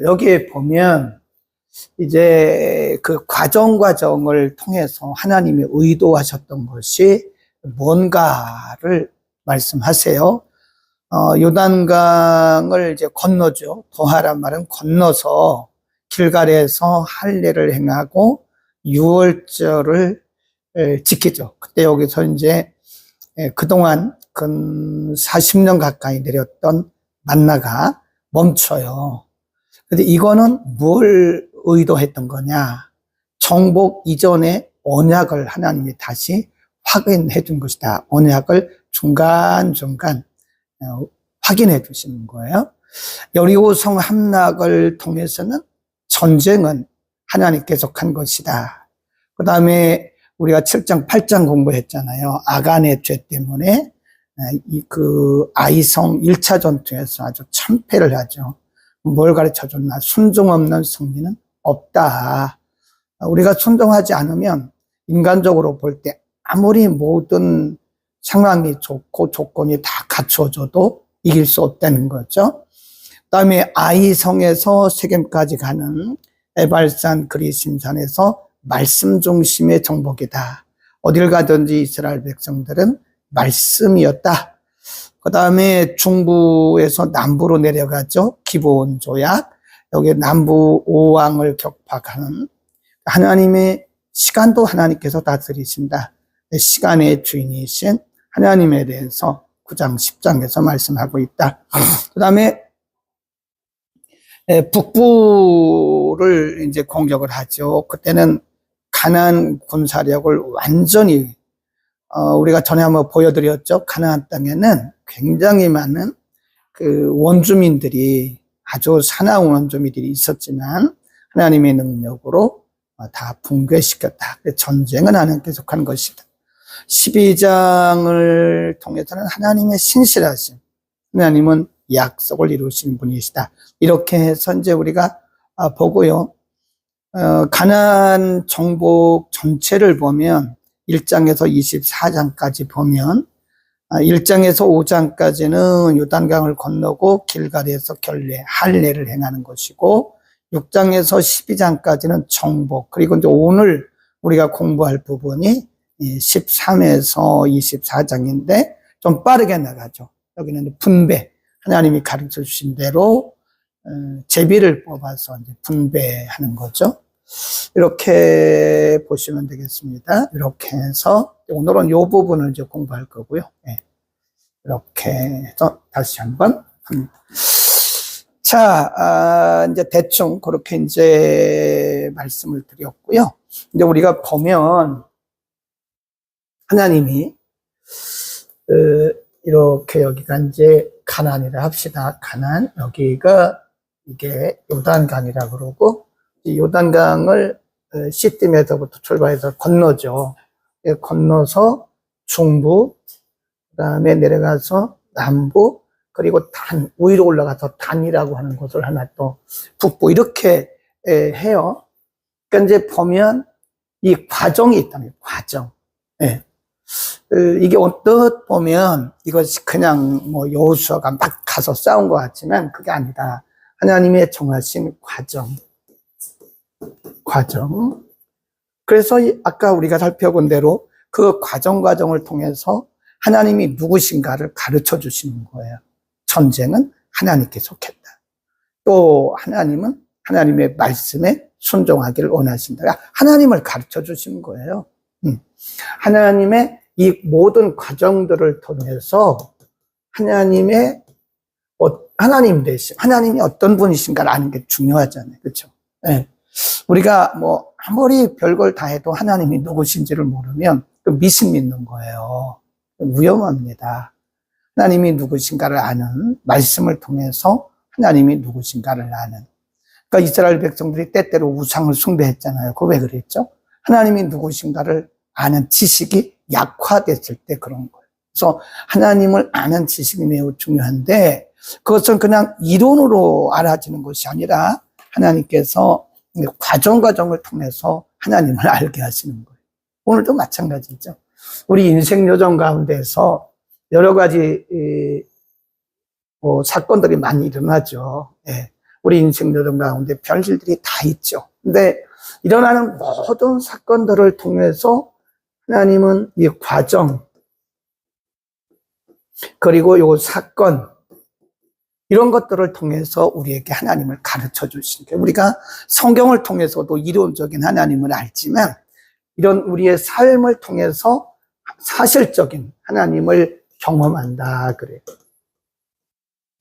여기에 보면 이제 그 과정을 통해서 하나님이 의도하셨던 것이 뭔가를 말씀하세요. 요단강을 이제 건너죠. 도하란 말은 건너서 길갈에서 할례를 행하고 유월절을 지키죠. 그때 여기서 이제 그동안 근 40년 가까이 내렸던 만나가 멈춰요. 근데 이거는 뭘 의도했던 거냐? 정복 이전에 언약을 하나님이 다시 확인해 준 것이다. 언약을 중간중간 확인해 주시는 거예요. 여리고성 함락을 통해서는 전쟁은 하나님께서 한 것이다. 그 다음에 우리가 7장, 8장 공부했잖아요. 아간의 죄 때문에 그 아이성 1차 전투에서 아주 참패를 하죠. 뭘 가르쳐 줬나? 순종 없는 승리는 없다. 우리가 순종하지 않으면 인간적으로 볼 때 아무리 모든 상황이 좋고 조건이 다 갖춰져도 이길 수 없다는 거죠. 그 다음에 아이성에서 세겜까지 가는 에발산 그리심산에서 말씀 중심의 정복이다. 어딜 가든지 이스라엘 백성들은 말씀이었다. 그 다음에 중부에서 남부로 내려가죠. 기브온 조약. 여기 남부 5왕을 격파하는 하나님의 시간도 하나님께서 다스리신다. 시간의 주인이신 하나님에 대해서 9장, 10장에서 말씀하고 있다. 그 다음에 북부를 이제 공격을 하죠. 그때는 가나안 군사력을 완전히 우리가 전에 한번 보여드렸죠. 가나안 땅에는 굉장히 많은 그 원주민들이 아주 사나운 원주민들이 있었지만 하나님의 능력으로 다 붕괴시켰다. 전쟁은 하나님께서 한 것이다. 12장을 통해서는 하나님의 신실하심, 하나님은 약속을 이루시는 분이시다. 이렇게 해서 이제 우리가 보고요. 가나안 정복 전체를 보면 1장에서 24장까지 보면 1장에서 5장까지는 요단강을 건너고 길갈에서 할례를 행하는 것이고 6장에서 12장까지는 정복, 그리고 이제 오늘 우리가 공부할 부분이 13에서 24장인데 좀 빠르게 나가죠. 여기는 분배, 하나님이 가르쳐 주신 대로 제비를 뽑아서 이제 분배하는 거죠. 이렇게 보시면 되겠습니다. 이렇게 해서 오늘은 이 부분을 이제 공부할 거고요. 네. 이렇게 해서 다시 한번. 자, 이제 대충 그렇게 이제 말씀을 드렸고요. 이제 우리가 보면 하나님이 이렇게 여기가 이제 가나안이라 합시다. 가나안, 여기가 이게 요단강이라 그러고 이 요단강을 시딤에서부터 출발해서 건너죠. 건너서 중부, 그 다음에 내려가서 남부, 그리고 위로 올라가서 단이라고 하는 곳을 하나 또 북부 이렇게 해요. 그러니까 이제 보면 이 과정이 있다는 과정. 예. 이게 어떻게 보면 이것이 그냥 뭐 여호수아가 막 가서 싸운 것 같지만 그게 아니다. 하나님의 정하신 과정. 그래서 아까 우리가 살펴본 대로 그 과정을 통해서 하나님이 누구신가를 가르쳐 주시는 거예요. 전쟁은 하나님께 속했다. 또 하나님은 하나님의 말씀에 순종하기를 원하신다. 하나님을 가르쳐 주시는 거예요. 하나님의 이 모든 과정들을 통해서 하나님 대신 하나님이 어떤 분이신가를 아는 게 중요하잖아요. 그렇죠? 네. 우리가 뭐 아무리 별걸 다 해도 하나님이 누구신지를 모르면 미신 믿는 거예요. 위험합니다. 하나님이 누구신가를 아는 말씀을 통해서 하나님이 누구신가를 아는. 그러니까 이스라엘 백성들이 때때로 우상을 숭배했잖아요. 그거 왜 그랬죠? 하나님이 누구신가를 아는 지식이 약화됐을 때 그런 거예요. 그래서 하나님을 아는 지식이 매우 중요한데 그것은 그냥 이론으로 알아지는 것이 아니라 하나님께서 과정을 통해서 하나님을 알게 하시는 거예요. 오늘도 마찬가지죠. 우리 인생 여정 가운데서 여러 가지 사건들이 많이 일어나죠. 예. 우리 인생 여정 가운데 별일들이 다 있죠. 근데 일어나는 모든 사건들을 통해서 하나님은 이 과정, 그리고 요 사건, 이런 것들을 통해서 우리에게 하나님을 가르쳐 주시는 거예요. 우리가 성경을 통해서도 이론적인 하나님을 알지만 이런 우리의 삶을 통해서 사실적인 하나님을 경험한다 그래요.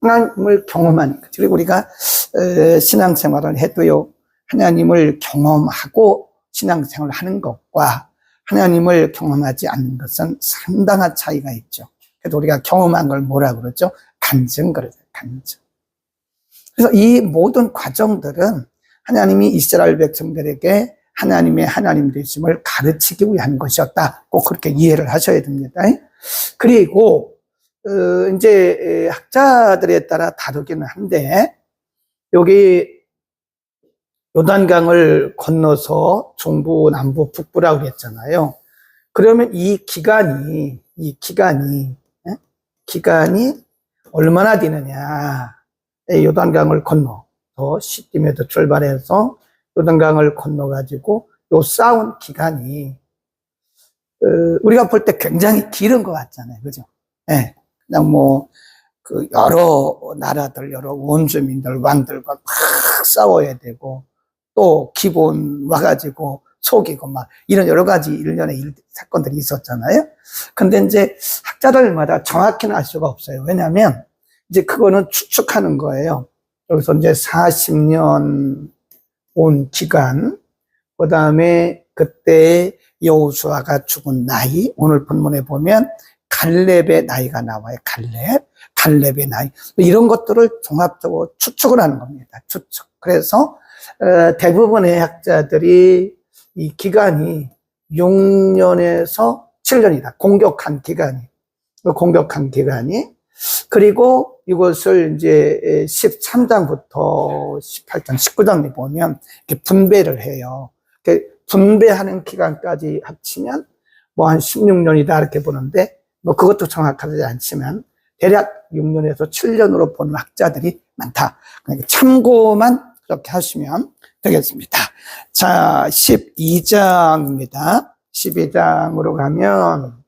하나님을 경험하는 거죠. 그리고 우리가 신앙생활을 해도요, 하나님을 경험하고 신앙생활을 하는 것과 하나님을 경험하지 않는 것은 상당한 차이가 있죠. 그래서 우리가 경험한 걸 뭐라 그러죠? 간증 그러죠. 간증. 그래서 이 모든 과정들은 하나님이 이스라엘 백성들에게 하나님의 하나님 되심을 가르치기 위한 것이었다. 꼭 그렇게 이해를 하셔야 됩니다. 그리고 이제 학자들에 따라 다르기는 한데, 여기 요단강을 건너서 중부, 남부, 북부라고 그랬잖아요. 그러면 이 기간이 얼마나 되느냐. 요단강을 건너서 시딤에서 출발해서 요단강을 건너가지고 요 싸운 기간이 우리가 볼 때 굉장히 길은 것 같잖아요. 그죠? 예. 그냥 여러 나라들, 여러 원주민들, 왕들과 막 싸워야 되고, 또 기본 와가지고 속이고 막 이런 여러 가지 일련의 사건들이 있었잖아요. 근데 이제 학자들마다 정확히는 알 수가 없어요. 왜냐하면 이제 그거는 추측하는 거예요. 여기서 이제 40년 온 기간, 그 다음에 그때 여호수아가 죽은 나이, 오늘 본문에 보면 갈렙의 나이가 나와요. 갈렙의 나이. 이런 것들을 종합적으로 추측을 하는 겁니다. 추측. 그래서 대부분의 학자들이 이 기간이 6년에서 7년이다. 공격한 기간이. 그리고 이것을 이제 13장부터 18장, 19장에 보면 이렇게 분배를 해요. 분배하는 기간까지 합치면 한 16년이다 이렇게 보는데, 그것도 정확하지 않지만 대략 6년에서 7년으로 보는 학자들이 많다. 그러니까 참고만 그렇게 하시면 되겠습니다. 자, 12장입니다. 12장으로 가면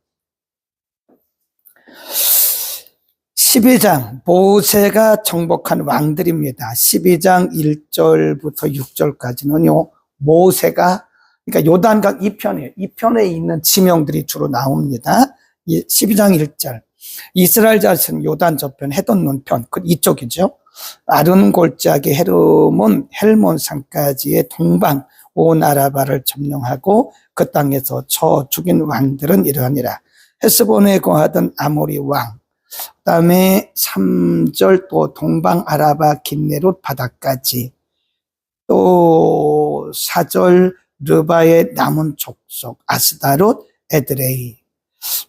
12장 모세가 정복한 왕들입니다. 12장 1절부터 6절까지는요, 모세가, 그러니까 요단강 2편에 있는 지명들이 주로 나옵니다. 12장 1절 이스라엘 자손 요단 저편 해돋는 편, 이쪽이죠. 아른 골짜기 헤르몬 헬몬 산까지의 동방 온 아라바를 점령하고 그 땅에서 쳐 죽인 왕들은 이러하니라. 헤스본에 거하던 아모리 왕, 그 다음에 3절 또 동방 아라바 긴네롯 바다까지, 또 4절 르바의 남은 족속 아스다롯 에드레이,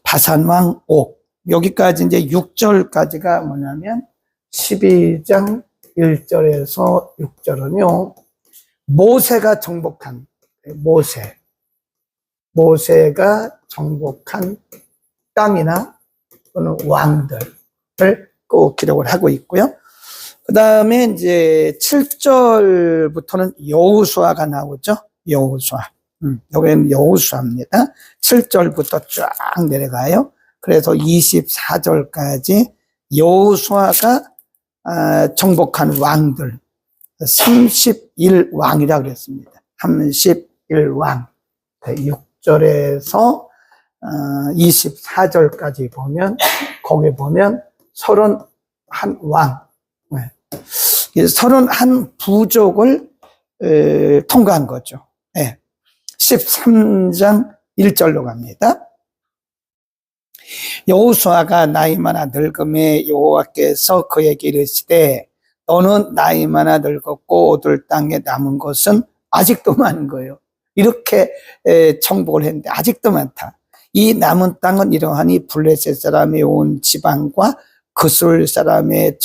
바산왕 옥, 여기까지 이제 6절까지가 뭐냐면 12장 1절에서 6절은요, 모세가 정복한, 모세가 정복한 땅이나 또는 왕들을 꼭 기록을 하고 있고요. 그 다음에 이제 7절부터는 여호수아가 나오죠. 여호수아. 여기는 여호수아입니다. 7절부터 쫙 내려가요. 그래서 24절까지 여호수아가 정복한 왕들 31왕이라고 그랬습니다. 31왕. 6절에서 24절까지 보면, 거기 보면 31왕, 31부족을 통과한 거죠. 13장 1절로 갑니다. 여호수아가 나이 많아 늙음에 여호와께서 그에게 이르시되 너는 나이 많아 늙었고 얻을 땅에 남은 것은 아직도 많은 거예요. 이렇게 정복을 했는데 아직도 많다. 이 남은 땅은 이러하니 블레셋 사람의 온 지방과 그술 사람의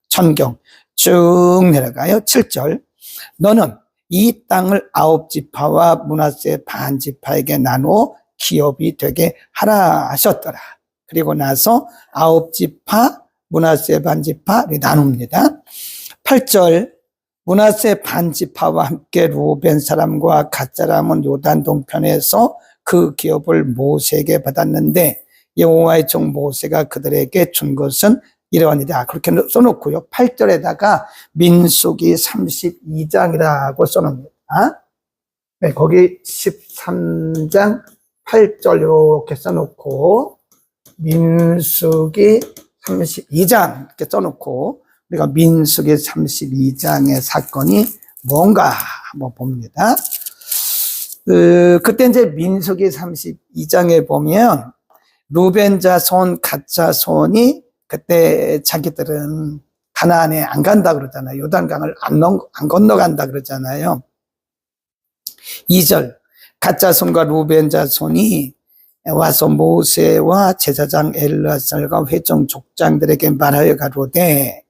전경 쭉 내려가요. 7절 너는 이 땅을 9지파와 므낫세 반지파에게 나누어 기업이 되게 하라 하셨더라. 그리고 나서 9지파 므낫세 반지파를 나눕니다. 8절 므낫세 반지파와 함께 루벤 사람과 갓 사람은 요단 동편에서 그 기업을 모세에게 받았는데 여호와의 종 모세가 그들에게 준 것은 이러하니라. 그렇게 써놓고요. 8절에다가 민수기 32장이라고 써놓습니다. 네, 거기 13장 8절 이렇게 써놓고 민수기 32장 이렇게 써놓고 우리가 민수기 32장의 사건이 뭔가 한번 봅니다. 그때 이제 민수기 32장에 보면 루벤 자손, 갓 자손이 그때 자기들은 가나안에 안 간다 그러잖아요. 요단강을 안 건너간다 그러잖아요. 2절, 갓 자손과 루벤 자손이 와서 모세와 제사장 엘르아살과 회중 족장들에게 말하여 가로되,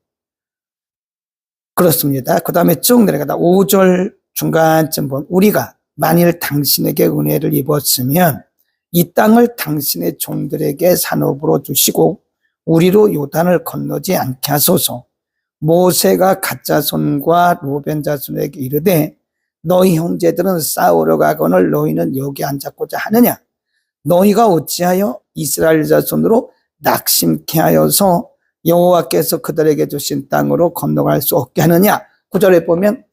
그렇습니다. 그 다음에 쭉 내려가다 5절 중간쯤 보면 우리가 만일 당신에게 은혜를 입었으면 이 땅을 당신의 종들에게 산업으로 주시고 우리로 요단을 건너지 않게 하소서. 모세가 갓 자손과 루벤 자손에게 이르되 너희 형제들은 싸우러 가거늘 너희는 여기 앉았고자 하느냐? 너희가 어찌하여 이스라엘 자손으로 낙심케 하여서 여호와께서 그들에게 주신 땅으로 건너갈 수 없게 하느냐? 9절에 보면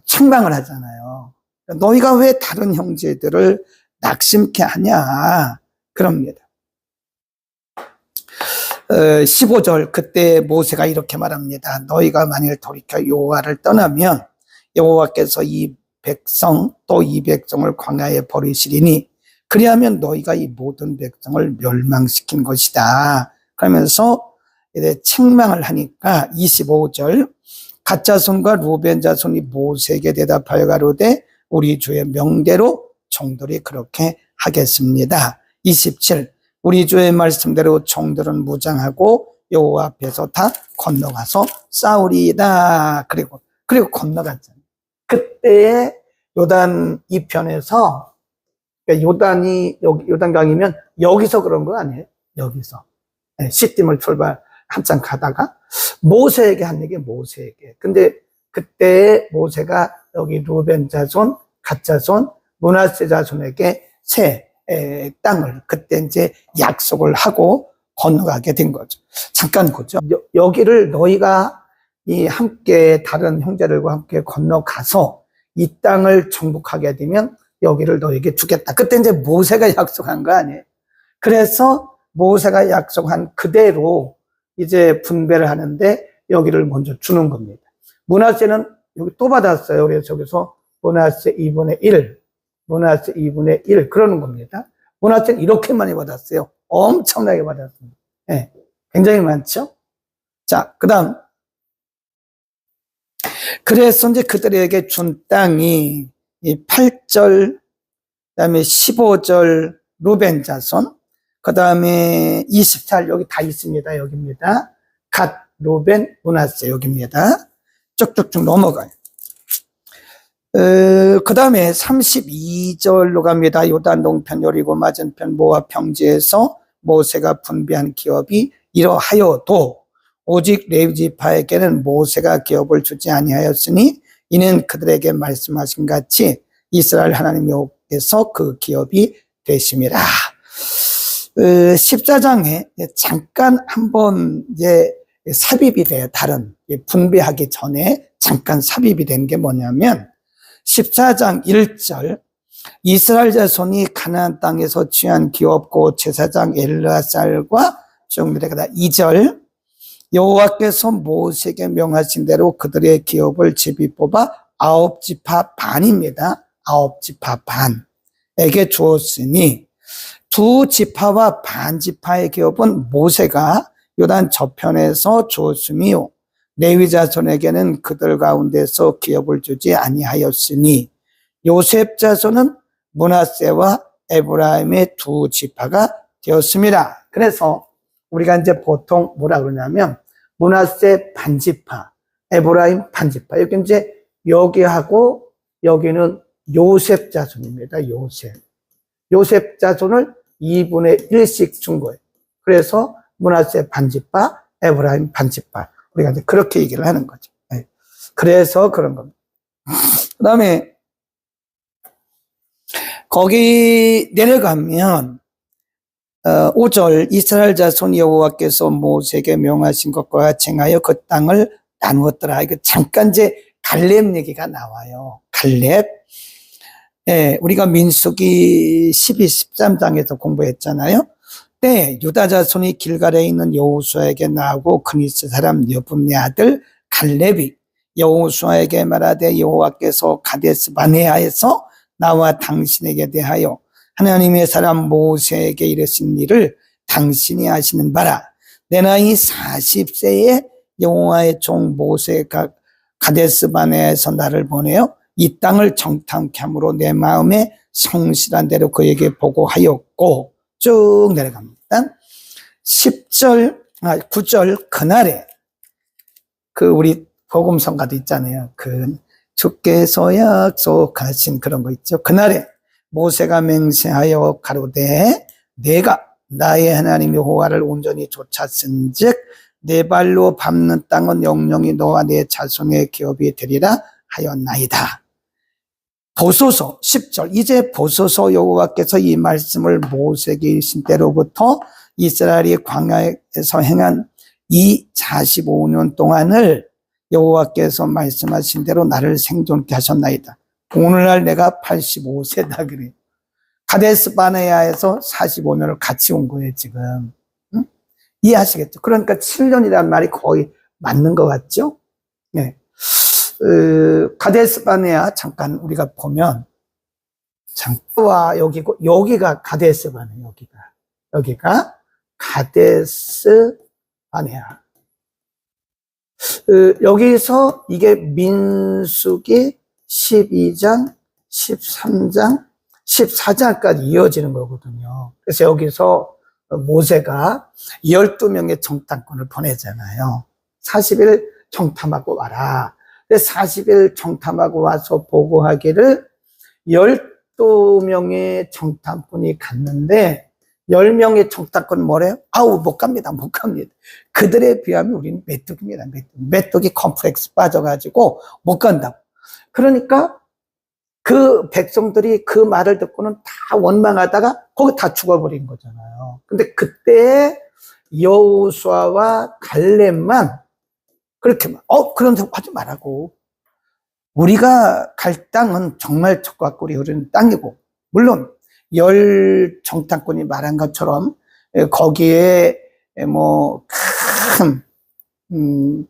책망을 하잖아요. 너희가 왜 다른 형제들을 낙심케 하냐? 그럽니다. 15절 그때 모세가 이렇게 말합니다. 너희가 만일 돌이켜 여호와를 떠나면 여호와께서 이 백성 또 이 백성을 광야에 버리시리니 그리하면 너희가 이 모든 백성을 멸망시킨 것이다. 그러면서 이제 책망을 하니까 25절 갓 자손과 루벤 자손이 모세에게 대답하여 가로되 우리 주의 명대로 종들이 그렇게 하겠습니다. 27 우리 주의 말씀대로 종들은 무장하고 여호와 앞에서 다 건너가서 싸우리이다. 그리고 건너갔잖아요. 그때의 요단 이편에서 그러니까 요단이 여기 요단강이면 여기서 그런 거 아니에요? 여기서 시딤을 출발 한참 가다가 모세에게 한 얘기 모세에게. 근데 그때 모세가 여기 루벤 자손, 갓 자손, 므낫세 자손에게 새 땅을 그때 이제 약속을 하고 건너가게 된 거죠. 잠깐 보죠. 여기를 너희가 이 함께 다른 형제들과 함께 건너가서 이 땅을 정복하게 되면 여기를 너에게 주겠다. 그때 이제 모세가 약속한 거 아니에요. 그래서 모세가 약속한 그대로 이제 분배를 하는데 여기를 먼저 주는 겁니다. 므낫세는 여기 또 받았어요. 그래서 저기서 므낫세 2분의 1, 므낫세 2분의 1 그러는 겁니다. 므낫세는 이렇게 많이 받았어요. 엄청나게 받았습니다. 네, 굉장히 많죠. 자, 그다음 그래서 이제 그들에게 준 땅이 이 8절, 그다음에 15절 루벤 자손, 그다음에 24절 여기 다 있습니다. 여기입니다. 갓, 루벤, 므낫세 여기입니다. 쭉쭉쭉 넘어가요. 그 다음에 32절로 갑니다. 요단 동편 여리고 맞은편 모압 평지에서 모세가 분배한 기업이 이러하여도 오직 레위 지파에게는 모세가 기업을 주지 아니하였으니 이는 그들에게 말씀하신 같이 이스라엘 하나님 여호와께서 그 기업이 되심이라. 14장에 잠깐 한번 이제 삽입이 돼요. 다른 분배하기 전에 잠깐 삽입이 된 게 뭐냐면 14장 1절 이스라엘 자손이 가나안 땅에서 취한 기업 곧 제사장 엘르아살과 쭉 내려가다 2절 여호와께서 모세에게 명하신 대로 그들의 기업을 제비 뽑아 9지파 반입니다. 9지파 반에게 주었으니 2지파와 반지파의 기업은 모세가 요단 저편에서 주었으며 레위 자손에게는 그들 가운데서 기업을 주지 아니하였으니 요셉 자손은 므낫세와 에브라임의 2지파가 되었습니다. 그래서 우리가 이제 보통 뭐라 그러냐면 므낫세 반지파, 에브라임 반지파. 여기 이제 여기하고 여기는 요셉 자손입니다. 요셉 자손을 2분의 1씩 준 거예요. 그래서 므낫세 반지파, 에브라임 반지파. 우리가 이제 그렇게 얘기를 하는 거죠. 그래서 그런 겁니다. 그 다음에 거기 내려가면 5절 이스라엘 자손 여호와께서 모세에게 명하신 것과 같이 행하여 그 땅을 나누었더라. 이거 잠깐 이제 갈렙 얘기가 나와요. 갈렙. 예, 우리가 민수기 12, 13장에서 공부했잖아요. 때 유다 자손이 길갈에 있는 여호수아에게 나오고 그니스 사람 여분네 아들 갈렙이 여호수아에게 말하되 여호와께서 가데스 바네아에서 나와 당신에게 대하여 하나님의 사람 모세에게 이르신 일을 당신이 아시는 바라. 내 나이 40세에 여호와의 종 모세가 가데스 바네아에서 나를 보내어 이 땅을 정탐케 함으로 내 마음에 성실한 대로 그에게 보고하였고 쭉 내려갑니다. 9절 그날에 우리 복음성가도 있잖아요. 주께서 약속하신 그런 거 있죠. 그날에 모세가 맹세하여 가로되 내가 나의 하나님 여호와를 온전히 쫓았은즉 내 발로 밟는 땅은 영영이 너와 내 자손의 기업이 되리라 하였나이다. 보소서 10절 이제 보소서 여호와께서 이 말씀을 모세에게 이르신 때로부터 이스라엘이 광야에서 행한 이 45년 동안을 여호와께서 말씀하신 대로 나를 생존케 하셨나이다. 오늘날 내가 85세다 그래요. 가데스 바네아에서 45년을 같이 온 거예요 지금. 응? 이해하시겠죠? 그러니까 7년이라는 말이 거의 맞는 것 같죠? 네. 가데스 바네아 잠깐 우리가 보면 와 여기고 여기가 가데스 바네아 여기가 가데스 바네아. 여기서 이게 민수기 12장, 13장, 14장까지 이어지는 거거든요. 그래서 여기서 모세가 12명의 정탐꾼을 보내잖아요. 40일 정탐하고 와라. 40일 정탐하고 와서 보고하기를 12명의 정탐꾼이 갔는데 10명의 정탐꾼은 뭐래요? 못 갑니다. 그들에 비하면 우리는 메뚜기입니다. 메뚜기 컴플렉스 빠져가지고 못 간다고. 그러니까 그 백성들이 그 말을 듣고는 다 원망하다가 거기 다 죽어버린 거잖아요. 근데 그때 여호수아와 갈렙만 그렇게 그런 생각 하지 말라고. 우리가 갈 땅은 정말 젖과 꿀이 흐르는 땅이고 물론 열 정탐꾼이 말한 것처럼 거기에 큰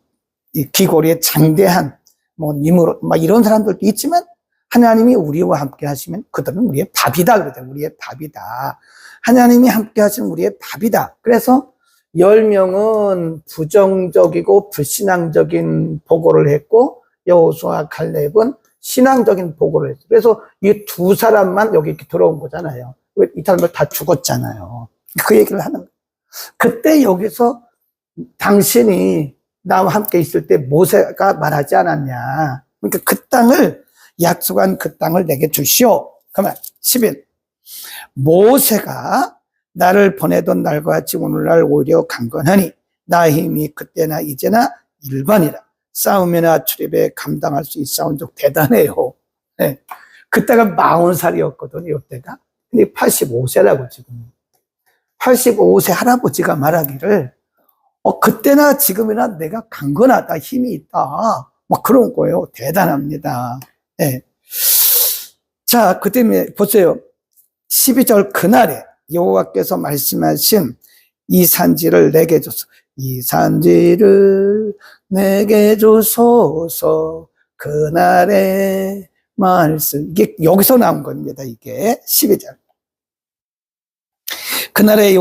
귀고리에 장대한 니므롯 이런 사람들도 있지만 하나님이 우리와 함께 하시면 그들은 우리의 밥이다 그러죠. 우리의 밥이다. 하나님이 함께 하시면 우리의 밥이다. 그래서 10명은 부정적이고 불신앙적인 보고를 했고 여호수아 갈렙은 신앙적인 보고를 했어요. 그래서 이 두 사람만 여기 이렇게 들어온 거잖아요. 이 사람들 다 죽었잖아요. 그 얘기를 하는 거예요. 그때 여기서 당신이 나와 함께 있을 때 모세가 말하지 않았냐. 그러니까 그 땅을 약속한 그 땅을 내게 주시오. 그러면 11 모세가 나를 보내던 날과 같이 오늘날 오히려 강건하니 나의 힘이 그때나 이제나 일반이라 싸움이나 출입에 감당할 수 있사온 적 대단해요. 네. 그때가 40살이었거든요. 이때가. 근데 85세라고 지금. 85세 할아버지가 말하기를 그때나 지금이나 내가 강건하다, 힘이 있다. 그런 거예요. 대단합니다. 네. 자, 그때 보세요. 12절 그날에 여호와께서 말씀하신 이 산지를 내게 줬어. 이 산지를 내게 주소서 그날의 말씀. 이게 여기서 나온 겁니다. 이게 12절. 그날에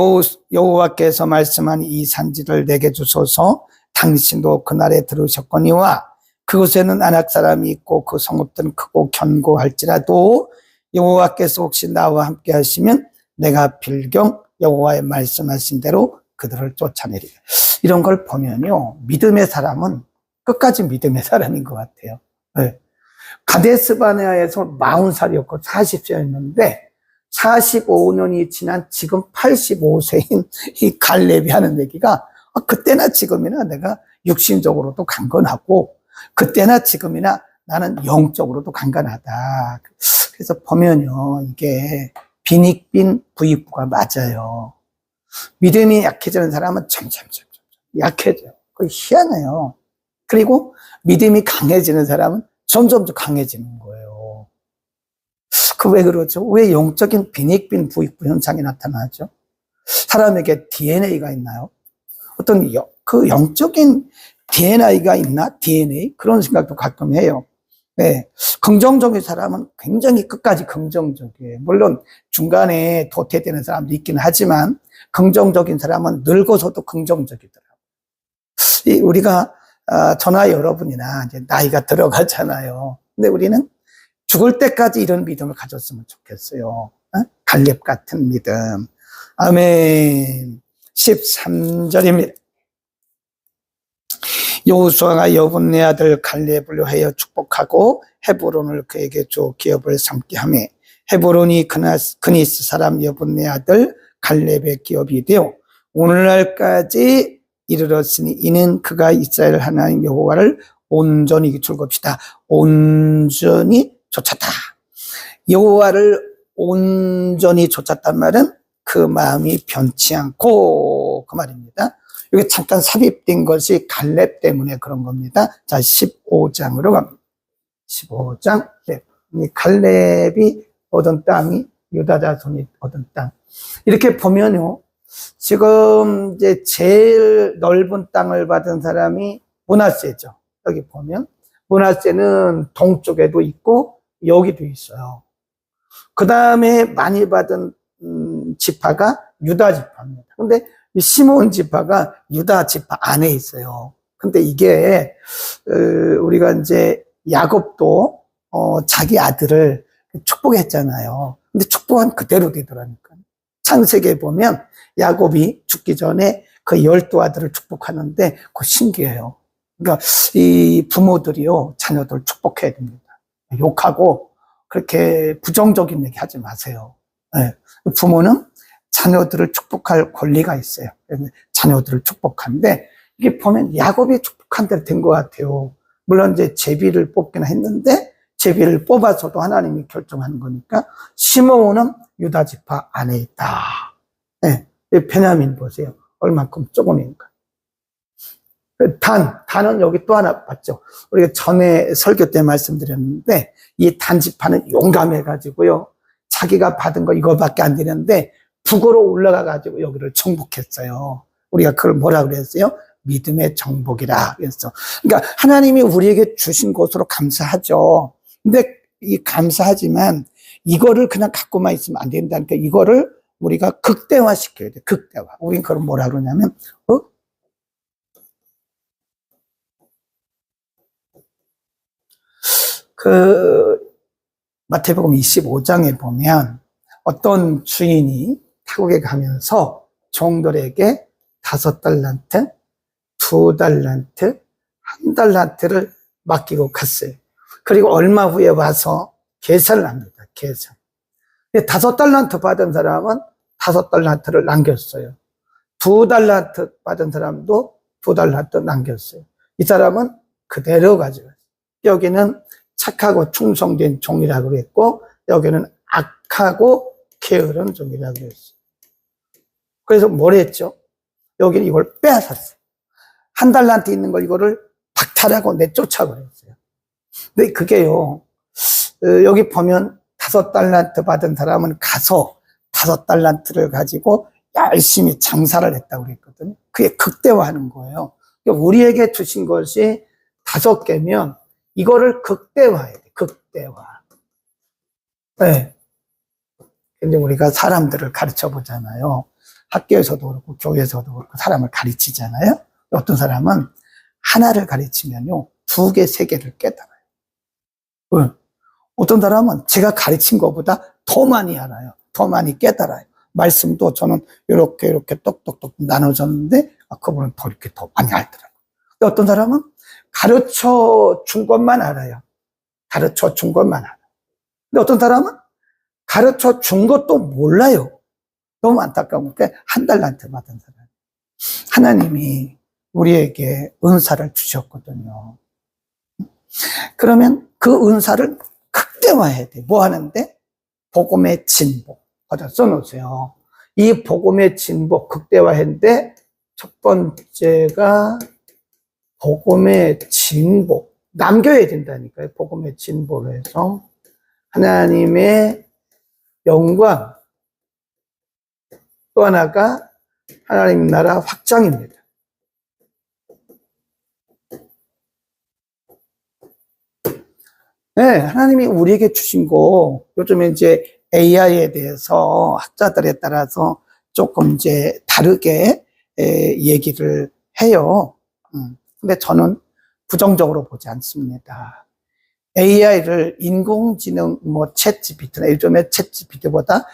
여호와께서 말씀한 이 산지를 내게 주소서 당신도 그날에 들으셨거니와 그곳에는 아낙 사람이 있고 그 성읍들은 크고 견고할지라도 여호와께서 혹시 나와 함께 하시면 내가 빌경 여호와의 말씀하신 대로 그들을 쫓아내리라. 이런 걸 보면요. 믿음의 사람은 끝까지 믿음의 사람인 것 같아요. 네. 가데스 바네아에서 40살이었고 40세였는데 45년이 지난 지금 85세인 이 갈렙이 하는 얘기가 그때나 지금이나 내가 육신적으로도 강건하고 그때나 지금이나 나는 영적으로도 강건하다. 그래서 보면요, 이게 빈익빈 부익부가 맞아요. 믿음이 약해지는 사람은 점점 약해져요. 그게 희한해요. 그리고 믿음이 강해지는 사람은 점점 더 강해지는 거예요. 그 왜 그러죠? 왜 영적인 빈익빈 부익부 현상이 나타나죠? 사람에게 DNA가 있나요? 어떤 그 영적인 DNA가 있나? DNA? 그런 생각도 가끔 해요. 네. 긍정적인 사람은 굉장히 끝까지 긍정적이에요. 물론 중간에 도태되는 사람도 있긴 하지만 긍정적인 사람은 늙어서도 긍정적이더라고요. 우리가 저나 여러분이나 이제 나이가 들어가잖아요. 근데 우리는 죽을 때까지 이런 믿음을 가졌으면 좋겠어요. 갈렙 같은 믿음. 아멘. 13절입니다. 여호수아가 여분네 아들 갈렙을 하여 축복하고 헤브론을 그에게 주 기업을 삼게 하며 헤브론이 그니스 사람 여분네 아들 갈렙의 기업이 되어 오늘날까지 이르렀으니 이는 그가 이스라엘 하나님 여호와를 온전히 즐겁시다. 온전히 쫓았다. 여호와를 온전히 쫓았단 말은 그 마음이 변치 않고 그 말입니다. 여기 잠깐 삽입된 것이 갈렙 때문에 그런 겁니다. 자, 15장으로 갑니다. 15장. 네. 갈렙이 얻은 땅이 유다 자손이 얻은 땅. 이렇게 보면요. 지금 이제 제일 넓은 땅을 받은 사람이 므낫세죠. 여기 보면 므낫세는 동쪽에도 있고 여기도 있어요. 그 다음에 많이 받은 지파가 유다 지파입니다. 근데 시몬 지파가 유다 지파 안에 있어요. 근데 이게 우리가 이제 야곱도 자기 아들을 축복했잖아요. 근데 축복한 그대로 되더라니까요. 창세기에 보면 야곱이 죽기 전에 그 12아들을 축복하는데 그거 신기해요. 그러니까 이 부모들이요 자녀들 축복해야 됩니다. 욕하고 그렇게 부정적인 얘기 하지 마세요. 네. 부모는 자녀들을 축복할 권리가 있어요. 자녀들을 축복하는데 이게 보면 야곱이 축복한 대로 된 것 같아요. 물론 이제 제비를 뽑기는 했는데 제비를 뽑아서도 하나님이 결정하는 거니까 시므온은 유다 지파 안에 있다. 네. 베냐민 보세요. 얼만큼 조금인가. 단은 여기 또 하나 봤죠. 우리가 전에 설교 때 말씀드렸는데 이 단지파는 용감해가지고요. 자기가 받은 거 이거밖에 안 되는데 북으로 올라가가지고 여기를 정복했어요. 우리가 그걸 뭐라 그랬어요? 믿음의 정복이라 그랬어. 그러니까 하나님이 우리에게 주신 것으로 감사하죠. 근데 이 감사하지만 이거를 그냥 갖고만 있으면 안 된다니까 이거를 우리가 극대화 시켜야 돼. 극대화. 우린 그걸 뭐라 그러냐면 마태복음 25장에 보면 어떤 주인이 타국에 가면서 종들에게 5달란트, 2달란트, 1달란트를 맡기고 갔어요. 그리고 얼마 후에 와서 계산을 합니다. 계산. 5달란트 받은 사람은 5달란트를 남겼어요. 2달란트 받은 사람도 2달란트 남겼어요. 이 사람은 그대로 가져갔어요. 여기는 착하고 충성된 종이라고 했고 여기는 악하고 게으른 종이라고 했어요. 그래서 뭘 했죠? 여기는 이걸 빼앗았어요. 1달란트 있는 걸 이거를 박탈하고 내쫓아버렸어요. 근데 그게요, 여기 보면 5달란트 받은 사람은 가서 5달란트를 가지고 열심히 장사를 했다고 그랬거든요. 그게 극대화하는 거예요. 그러니까 우리에게 주신 것이 5개면 이거를 극대화해야 돼. 극대화. 네. 근데 우리가 사람들을 가르쳐 보잖아요. 학교에서도 그렇고 교회에서도 그렇고 사람을 가르치잖아요. 어떤 사람은 하나를 가르치면요 2개, 3개를 깨달아요. 네. 어떤 사람은 제가 가르친 것보다 더 많이 알아요. 더 많이 깨달아요. 말씀도 저는 이렇게 똑똑똑 나눠줬는데 그분은 더 이렇게 더 많이 알더라고요. 어떤 사람은 가르쳐 준 것만 알아요. 가르쳐 준 것만 알아요. 근데 어떤 사람은 가르쳐 준 것도 몰라요. 너무 안타까운 게 1달란트 받은 사람. 하나님이 우리에게 은사를 주셨거든요. 그러면 그 은사를 극대화해야 돼. 뭐 하는데? 복음의 진보. 거기다 써놓으세요. 이 복음의 진보 극대화했는데 첫 번째가 복음의 진보. 남겨야 된다니까요. 복음의 진보로 해서 하나님의 영광. 또 하나가 하나님 나라 확장입니다. 네, 하나님이 우리에게 주신 거, 요즘에 이제 AI에 대해서 학자들에 따라서 조금 이제 다르게 얘기를 해요. 근데 저는 부정적으로 보지 않습니다. AI를 인공지능, 챗 GPT나 요즘에 챗 GPT보다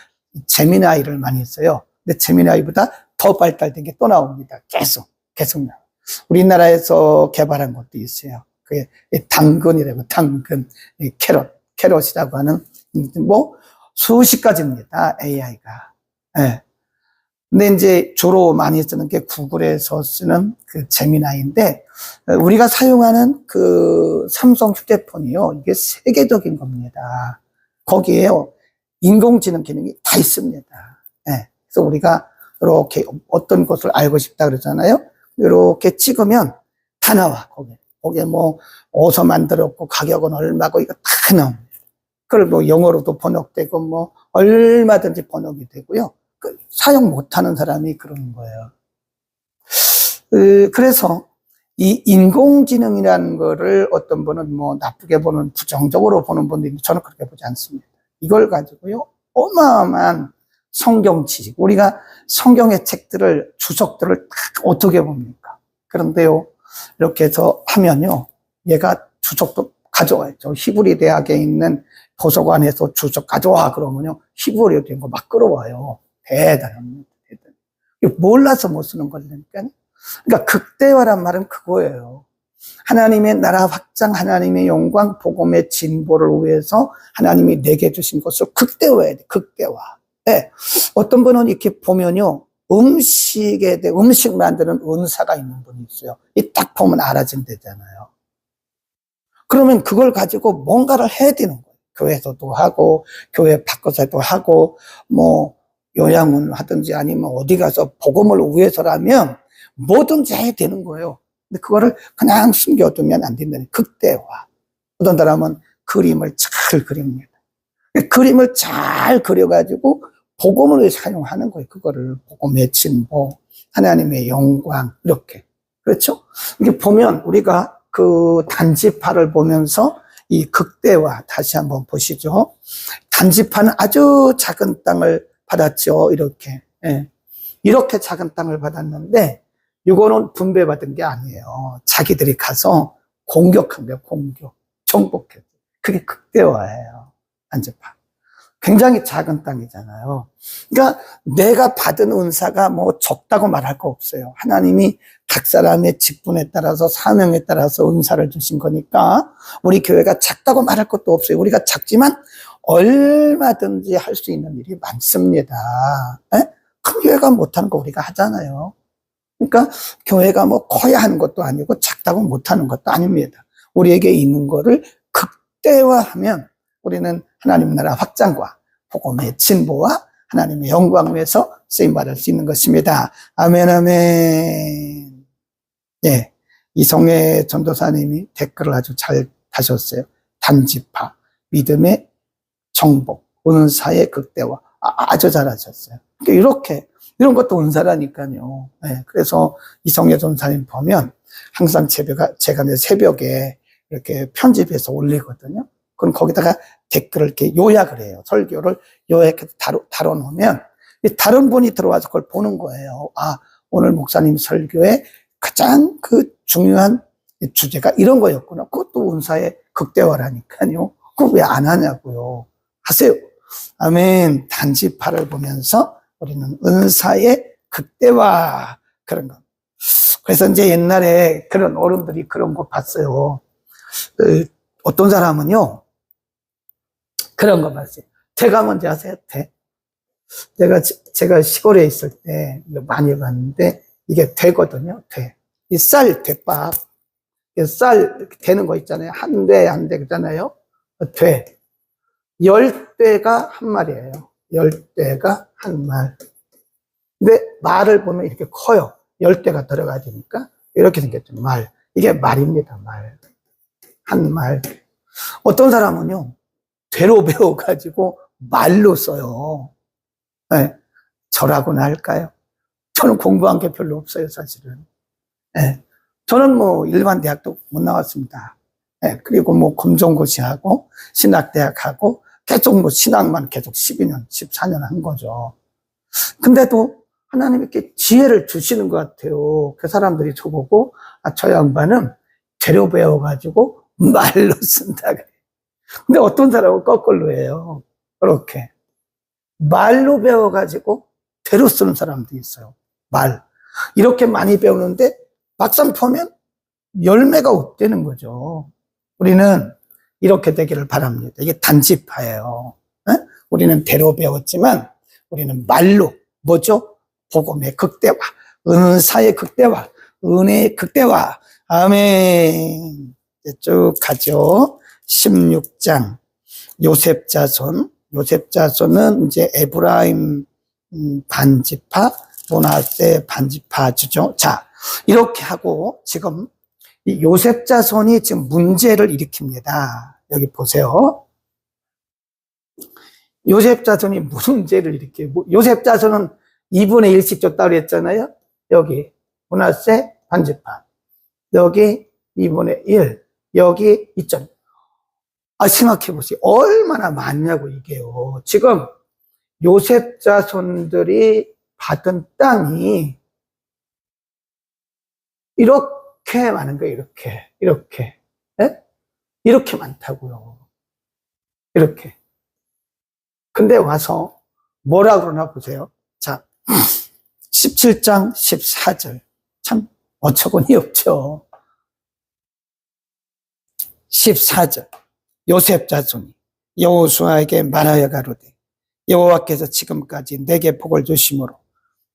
제미나이를 많이 써요. 근데 제미나이보다 더 발달된 게 또 나옵니다. 계속 나와요. 우리나라에서 개발한 것도 있어요. 그게 당근이라고, 당근, 캐럿이라고 하는, 수십 가지입니다, AI가. 예. 근데 이제 주로 많이 쓰는 게 구글에서 쓰는 그 제미나이인데, 우리가 사용하는 그 삼성 휴대폰이요, 이게 세계적인 겁니다. 거기에 인공지능 기능이 다 있습니다. 예. 그래서 우리가 이렇게 어떤 것을 알고 싶다 그러잖아요. 이렇게 찍으면 다 나와, 거기에 어디서 만들었고, 가격은 얼마고, 이거 다 나옵니다. 그걸 영어로도 번역되고, 얼마든지 번역이 되고요. 사용 못하는 사람이 그러는 거예요. 그래서 이 인공지능이라는 거를 어떤 분은 나쁘게 보는, 부정적으로 보는 분들이 있는데 저는 그렇게 보지 않습니다. 이걸 가지고요, 어마어마한 성경 지식, 우리가 성경의 책들을, 주석들을 딱 어떻게 봅니까? 그런데요, 이렇게 해서 하면요, 얘가 주석도 가져와야죠. 히브리 대학에 있는 도서관에서 주석 가져와 그러면요, 히브리어 된 거 막 끌어와요. 대단합니다. 몰라서 못 쓰는 거니까요. 그러니까 극대화란 말은 그거예요. 하나님의 나라 확장, 하나님의 영광, 복음의 진보를 위해서 하나님이 내게 주신 것을 극대화해야 돼. 극대화. 네. 어떤 분은 이렇게 보면요, 음식 만드는 은사가 있는 분이 있어요. 이 딱 보면 알아진대잖아요. 그러면 그걸 가지고 뭔가를 해야 되는 거예요. 교회에서도 하고, 교회 바꿔서도 하고, 요양원 하든지 아니면 어디 가서 복음을 위해서라면 뭐든지 해야 되는 거예요. 근데 그거를 그냥 숨겨두면 안 된다는 극대화. 어떤 사람은 그림을 잘 그립니다. 그림을 잘 그려가지고 복음을 사용하는 거예요. 그거를 복음의 진보, 하나님의 영광, 이렇게. 그렇죠? 이게 보면 우리가 그 단지파를 보면서 이 극대화 다시 한번 보시죠. 단지파는 아주 작은 땅을 받았죠. 이렇게. 예. 이렇게 작은 땅을 받았는데 이거는 분배받은 게 아니에요. 자기들이 가서 공격한 거예요. 정복했어요. 그게 극대화예요. 단지파. 굉장히 작은 땅이잖아요. 그러니까 내가 받은 은사가 적다고 말할 거 없어요. 하나님이 각 사람의 직분에 따라서 사명에 따라서 은사를 주신 거니까 우리 교회가 작다고 말할 것도 없어요. 우리가 작지만 얼마든지 할 수 있는 일이 많습니다. 에? 큰 교회가 못하는 거 우리가 하잖아요. 그러니까 교회가 커야 하는 것도 아니고 작다고 못하는 것도 아닙니다. 우리에게 있는 거를 극대화하면 우리는 하나님 나라 확장과 복음의 진보와 하나님의 영광을 위해서 쓰임받을 수 있는 것입니다. 아멘, 아멘. 예, 이성애 전도사님이 댓글을 아주 잘 다셨어요. 단지파, 믿음의 정복, 은사의 극대화. 아주 잘하셨어요. 이렇게, 이런 것도 은사라니까요. 예, 그래서 이성애 전도사님 보면 항상 제가 새벽에 이렇게 편집해서 올리거든요. 그럼 거기다가 댓글을 이렇게 요약을 해요. 설교를 요약해서 다뤄놓으면 다른 분이 들어와서 그걸 보는 거예요. 오늘 목사님 설교에 가장 그 중요한 주제가 이런 거였구나. 그것도 은사의 극대화라니까요. 그거 왜 안 하냐고요. 하세요. 아멘. 단지파를 보면서 우리는 은사의 극대화, 그런 거. 그래서 이제 옛날에 그런 어른들이 그런 거 봤어요. 어떤 사람은요, 그런 거 봤어요. 대가 뭔지 아세요? 대? 제가 시골에 있을 때 많이 봤는데 이게 대거든요. 대. 이 쌀 대밥. 쌀 이렇게 되는 거 있잖아요. 한 대, 한 대 그잖아요. 돼. 10대가 한 마리예요. 10대가 한 말. 근데 말을 보면 이렇게 커요. 10대가 들어가야 되니까. 이렇게 생겼죠. 말. 이게 말입니다. 말. 한 말. 어떤 사람은요, 되로 배워가지고 말로 써요. 네. 저라고나 할까요? 저는 공부한 게 별로 없어요, 사실은. 네. 저는 뭐 일반 대학도 못 나왔습니다. 네. 그리고 뭐 검정고시하고 신학대학하고 계속 뭐 신학만 계속 12년, 14년 한 거죠. 근데도 하나님 이렇게 지혜를 주시는 것 같아요. 그 사람들이 저보고, 아, 저 양반은 되로 배워가지고 말로 쓴다 그래. 근데 어떤 사람은 거꾸로 해요. 그렇게. 말로 배워가지고 되로 쓰는 사람도 있어요. 말. 이렇게 많이 배우는데 막상 보면 열매가 없다는 거죠. 우리는 이렇게 되기를 바랍니다. 이게 단지파예요. 에? 우리는 되로 배웠지만 우리는 말로 뭐죠? 복음의 극대화, 은사의 극대화, 은혜의 극대화. 아멘. 쭉 가죠. 16장. 요셉 자손. 요셉 자손은 이제 에브라임 반지파, 므낫세 반지파죠. 자, 이렇게 하고 지금 이 요셉 자손이 지금 문제를 일으킵니다. 여기 보세요. 요셉 자손이 무슨 문제를 일으켜요? 요셉 자손은 2분의 1씩 줬다고 그랬잖아요. 여기 므낫세 반지파. 여기 2분의 1. 여기 2점. 아, 생각해 보세요. 얼마나 많냐고, 이게요. 지금 요셉 자손들이 받은 땅이 이렇게 많은 거예요. 이렇게. 네? 이렇게 많다고요. 이렇게. 근데 와서 뭐라 그러나 보세요. 자, 17장 14절. 참 어처구니 없죠. 14절. 요셉 자손이 여호수아에게 말하여 가로되 여호와께서 지금까지 내게 복을 주심으로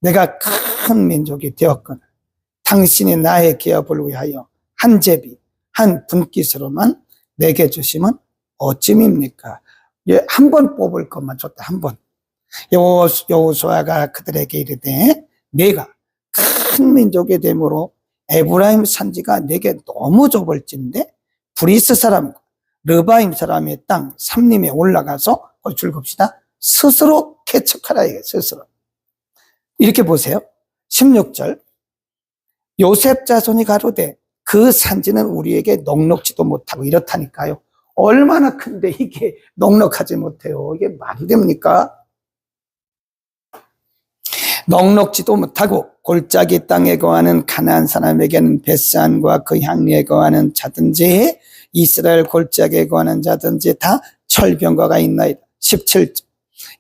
내가 큰 민족이 되었거늘 당신이 나의 기업을 위하여 한 제비 한 분깃으로만 내게 주시면 어찌입니까? 한 번 뽑을 것만 줬다. 한 번. 여호수아가 그들에게 이르되 내가 큰 민족이 되므로 에브라임 산지가 내게 너무 좁을진데 브리스 사람과 르바임 사람의 땅 삼림에 올라가서 읽읍시다. 스스로 개척하라. 이게 스스로. 이렇게 보세요. 16절. 요셉 자손이 가로되 그 산지는 우리에게 넉넉지도 못하고 이렇다니까요. 얼마나 큰데 이게 넉넉하지 못해요. 이게 말이 됩니까? 넉넉지도 못하고 골짜기 땅에 거하는 가나안 사람에게는 벳산과 그 향리에 거하는 자든지 이스라엘 골짜기에 거하는 자든지 다 철병거가 있나이다. 17절.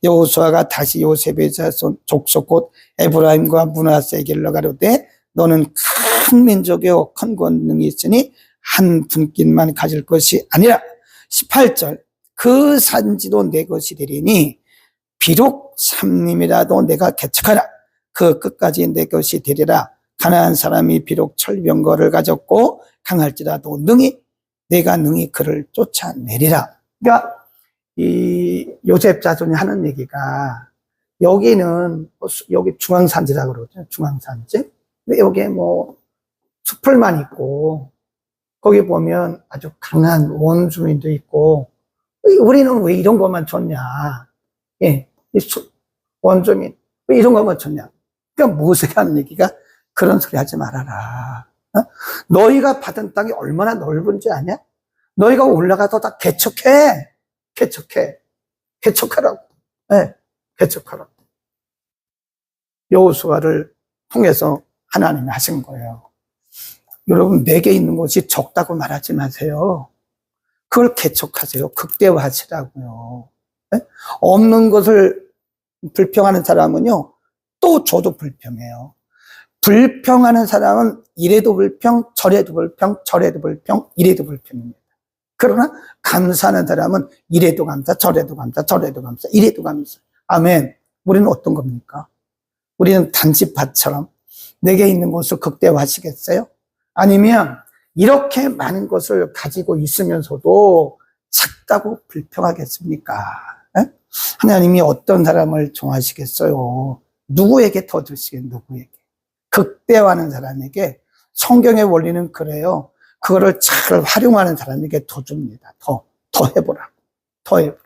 여호수아가 다시 요셉의 자손 족속 곧 에브라임과 므낫세에게 가로되 너는 큰 민족이요 큰 권능이 있으니 한 분깃만 가질 것이 아니라 18절. 그 산지도 내 것이 되리니 비록 삼림이라도 내가 개척하라. 그 끝까지 내 것이 되리라. 가나안 사람이 비록 철병거를 가졌고 강할지라도 내가 능히 그를 쫓아내리라. 그러니까 이 요셉 자손이 하는 얘기가 여기 중앙산지라고 그러죠. 중앙산지. 근데 여기에 뭐 숲을만 있고 거기 보면 아주 강한 원주민도 있고 우리는 왜 이런 것만 줬냐. 예, 이 원주민 왜 이런 것만 줬냐. 그러니까 무엇을 하는 얘기가 그런 소리 하지 말아라. 너희가 받은 땅이 얼마나 넓은지 아냐? 너희가 올라가서 다 개척하라고. 네, 개척하라고. 여호수아를 통해서 하나님이 하신 거예요. 여러분, 내게 있는 것이 적다고 말하지 마세요. 그걸 개척하세요. 극대화하시라고요. 네? 없는 것을 불평하는 사람은요, 또 저도 불평해요. 불평하는 사람은 이래도 불평, 저래도 불평, 저래도 불평, 이래도 불평입니다. 그러나 감사하는 사람은 이래도 감사, 저래도 감사, 저래도 감사, 이래도 감사. 아멘. 우리는 어떤 겁니까? 우리는 단지파처럼 내게 있는 것을 극대화하시겠어요? 아니면 이렇게 많은 것을 가지고 있으면서도 작다고 불평하겠습니까? 에? 하나님이 어떤 사람을 좋아하시겠어요? 누구에게 더 주시겠어요? 누구에게? 극대화하는 사람에게. 성경의 원리는 그래요. 그거를 잘 활용하는 사람에게 더 줍니다. 더 해보라. 더 해보라.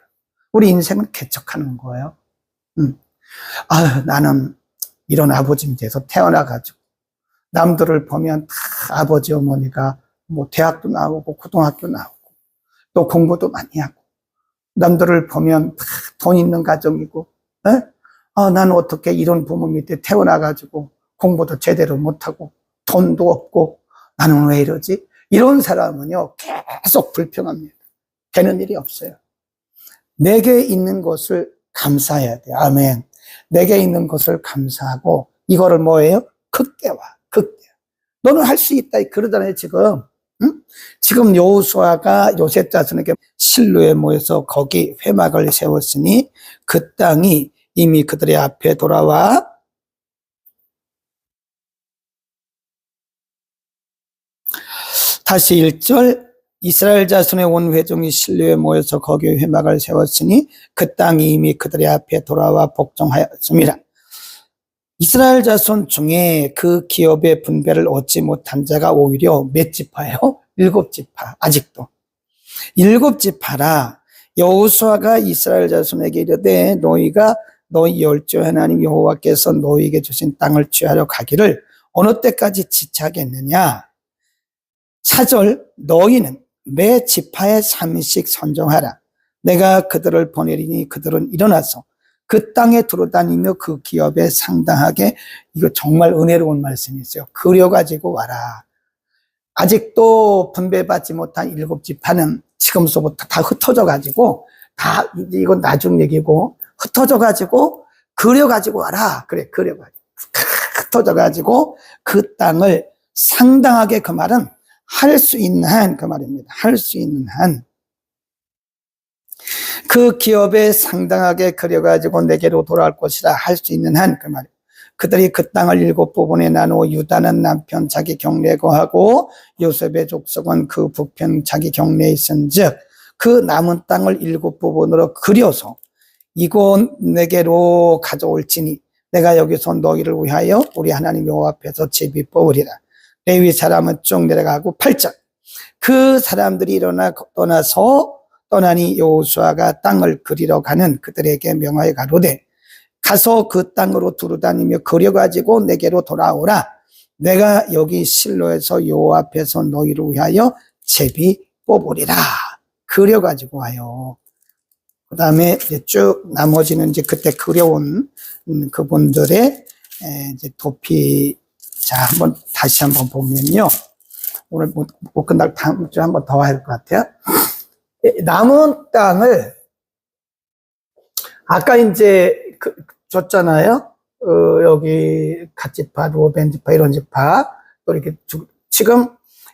우리 인생은 개척하는 거예요. 나는 이런 아버지 밑에서 태어나가지고 남들을 보면 다 아버지 어머니가 뭐 대학도 나오고 고등학교 나오고 또 공부도 많이 하고 남들을 보면 다 돈 있는 가정이고, 나는 어떻게 이런 부모 밑에 태어나가지고 공부도 제대로 못하고 돈도 없고 나는 왜 이러지? 이런 사람은요 계속 불평합니다. 되는 일이 없어요. 내게 있는 것을 감사해야 돼요. 아멘. 내게 있는 것을 감사하고 이거를 뭐예요? 극대화. 너는 할 수 있다 그러잖아요. 지금. 응? 지금 여호수아가 요셉 자손에게 실로에 모여서 거기 회막을 세웠으니 그 땅이 이미 그들의 앞에 돌아와 다시 1절 이스라엘 자손의 온 회중이 실로에 모여서 거기에 회막을 세웠으니 그 땅이 이미 그들의 앞에 돌아와 복종하였습니다. 이스라엘 자손 중에 그 기업의 분배를 얻지 못한 자가 오히려 몇 지파예요? 7지파. 아직도 7지파라. 여호수아가 이스라엘 자손에게 이르되 너희가 너희 열조 하나님 여호와께서 너희에게 주신 땅을 취하려 가기를 어느 때까지 지체하겠느냐. 4절 너희는 매 지파에 3씩 선정하라. 내가 그들을 보내리니 그들은 일어나서 그 땅에 두루다니며 그 기업에 상당하게, 이거 정말 은혜로운 말씀이었어요. 그려가지고 와라. 아직도 분배받지 못한 7지파는 지금서부터 다 흩어져가지고, 이건 나중 얘기고, 흩어져가지고, 그려가지고 와라. 그래, 그려가지고. 흩어져가지고 그 땅을 상당하게, 그 말은 할 수 있는 한, 그 말입니다. 할 수 있는 한. 그 기업에 상당하게 그려가지고 내게로 돌아올 것이라 할 수 있는 한, 그 말이에요. 그들이 그 땅을 7부분에 나누어 유다는 남편 자기 경내에 거하고 요셉의 족속은 그 북편 자기 경내에 있은즉 그 남은 땅을 7부분으로 그려서 이곳 내게로 가져올지니 내가 여기서 너희를 위하여 우리 하나님 여호와 앞에서 제비 뽑으리라. 레위 사람은 쭉 내려가고 8절 그 사람들이 일어나 떠나니 여호수아가 땅을 그리러 가는 그들에게 명하여 가로되 가서 그 땅으로 두루다니며 그려가지고 내게로 돌아오라. 내가 여기 실로에서 여호와 앞에서 너희를 위하여 제비 뽑으리라. 그려가지고 와요. 그 다음에 쭉 나머지는 이제 그때 그려온 그분들의 이제 도피. 자, 다시 한번 보면요. 오늘 못 끝날 다음 주에 한번 더 할 것 같아요. 남은 땅을 아까 이제 줬잖아요. 여기 갓지파, 루벤지파 이런 지파 또 이렇게 지금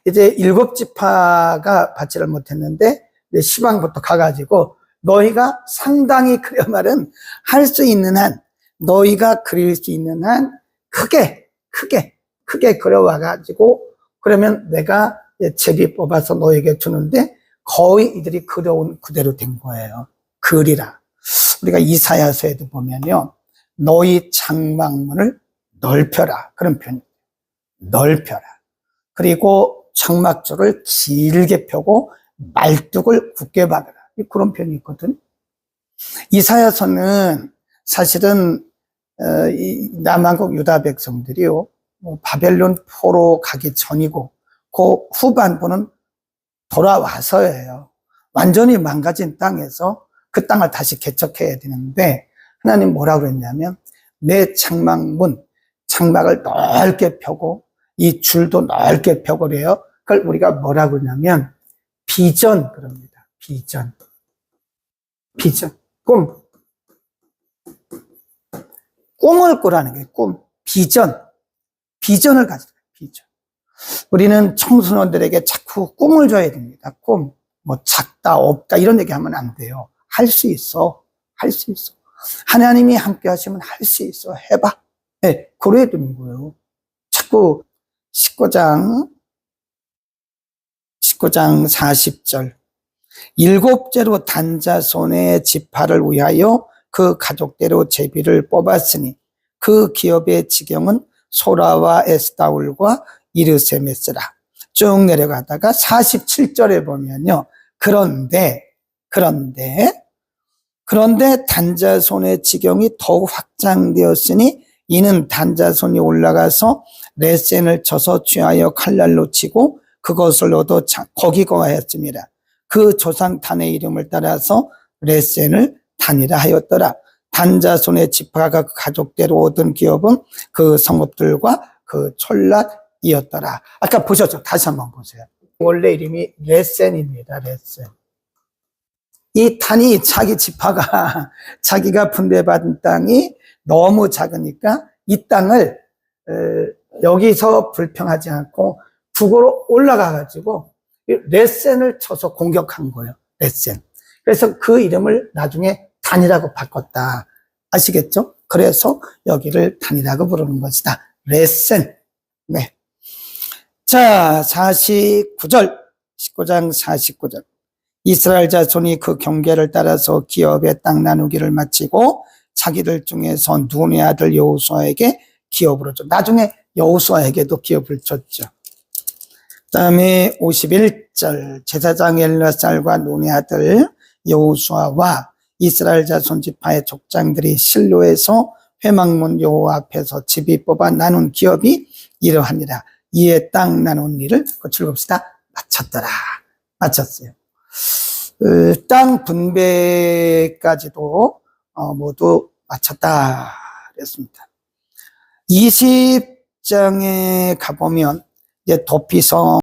이제 7지파가 받지를 못했는데 시방부터 가가지고 너희가 상당히 그려 말은 할 수 있는 한, 너희가 그릴 수 있는 한 크게 그려와가지고 그러면 내가 제비 뽑아서 너에게 주는데 거의 이들이 그려온 그대로 된 거예요. 그리라. 우리가 이사야서에도 보면요. 너희 장막문을 넓혀라. 그런 표현이에요. 넓혀라. 그리고 장막줄을 길게 펴고 말뚝을 굳게 박으라. 그런 표현이 있거든. 이사야서는 사실은 남한국 유다 백성들이요. 바벨론 포로 가기 전이고 그 후반부는 돌아와서예요. 완전히 망가진 땅에서 그 땅을 다시 개척해야 되는데 하나님 뭐라고 그랬냐면 내 장막문, 장막을 넓게 펴고 이 줄도 넓게 펴고 그래요. 그걸 우리가 뭐라고 그러냐면 비전 그럽니다. 비전. 꿈을 꾸라는 게 꿈. 비전을 가지라. 비전. 우리는 청소년들에게 자꾸 꿈을 줘야 됩니다. 꿈. 작다, 없다, 이런 얘기 하면 안 돼요. 할 수 있어. 할 수 있어. 하나님이 함께 하시면 할 수 있어. 해봐. 네, 그래야 되는 거예요. 자꾸 19장 19장 40절. 일곱째로 단자손의 지파를 위하여 그 가족대로 제비를 뽑았으니 그 기업의 지경은 소라와 에스다울과 이르세메스라. 쭉 내려가다가 47절에 보면요. 그런데 단자손의 지경이 더욱 확장되었으니 이는 단자손이 올라가서 레센을 쳐서 취하여 칼날로 치고 그것을 얻어 거기 거하였습니다. 그 조상탄의 이름을 따라서 레센을 단이라 하였더라. 단자손의 지파가 그 가족대로 얻은 기업은 그 성읍들과 그 촌락이었더라. 아까 보셨죠? 다시 한번 보세요. 원래 이름이 레센입니다. 레센. 이 단이 자기 지파가 자기가 분배받은 땅이 너무 작으니까 이 땅을 여기서 불평하지 않고 북으로 올라가가지고 레센을 쳐서 공격한 거예요. 레센. 그래서 그 이름을 나중에 단이라고 바꿨다. 아시겠죠? 그래서 여기를 단이라고 부르는 것이다. 레센. 네. 자, 49절. 19장 49절. 이스라엘 자손이 그 경계를 따라서 기업의 땅 나누기를 마치고 자기들 중에서 눈의 아들 여호수아에게 기업으로 줬죠. 나중에 여호수아에게도 기업을 줬죠. 그 다음에 51절. 제사장 엘르아살과 눈의 아들 여호수아와 이스라엘 자손 지파의 족장들이 실로에서 회막문 여호와 앞에서 집이 뽑아 나눈 기업이 이러하니라. 이에 땅 나눈 일을 거칠봅시다. 마쳤더라. 마쳤어요. 땅 분배까지도 모두 마쳤다 그랬습니다. 20장에 가보면 이제 도피성